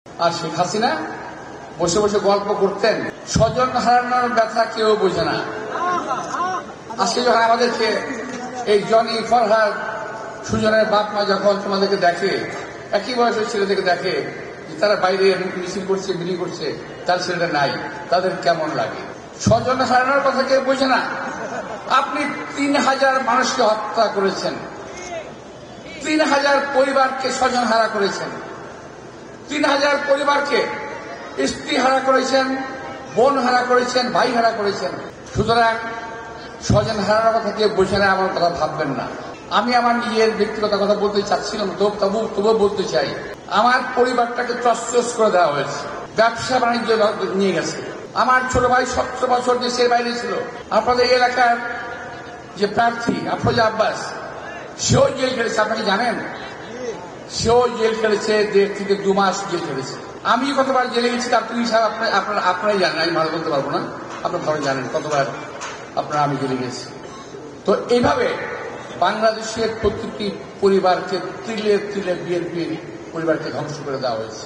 আর শেখ হাসিনা বসে বসে গল্প করতেন, স্বজন হারানোর ব্যথা কেউ বোঝে না। আজকে যখন আমাদেরকে এই জনি, ফরহাদ, সুজনের বাপ মা যখন তোমাদেরকে দেখে, একই বয়সের ছেলেদেরকে দেখে যে তারা বাইরে মিছিল করছে, মিটিং করছে, তার ছেলেটা নাই, তাদের কেমন লাগে? স্বজন হারানোর কথা কেউ বোঝে না। আপনি ৩,০০০ মানুষকে হত্যা করেছেন, ৩,০০০ পরিবারকে স্বজন হারা করেছেন, ৩,০০০ পরিবারকে স্ত্রী হারা করেছেন, বোন হারা করেছেন, ভাই হারা করেছেন। সুতরাং স্বজন হারানোর কথা কেউ বোঝে না, আমার কথা ভাববেন না। আমি আমার নিজের ব্যক্তিগত কথা বলতে চাচ্ছিলাম, তবুও বলতে চাই। আমার পরিবারটাকে তছনছ করে দেওয়া হয়েছে, ব্যবসা বাণিজ্য নিয়ে গেছে। আমার ছোট ভাই 17 বছর দেশের বাইরে ছিল। আপনাদের এলাকার যে প্রার্থী আফরোজা আব্বাস, সেও জেল খেলেছে, আপনাকে জানেন? সেও জেল খেলেছে, 1.5 থেকে 2 মাস জেল খেলেছে। আমি কতবার জেলে গেছি তার পুলিশ আপনারাই জানেন, আমি ভালো বলতে পারবো না, আপনারা ভালো জানেন কতবার আপনারা আমি জেলে গেছি। তো এইভাবে বাংলাদেশের প্রতিটি পরিবারকে তিলে তিলে বিএনপির পরিবারকে ধ্বংস করে দেওয়া হয়েছে।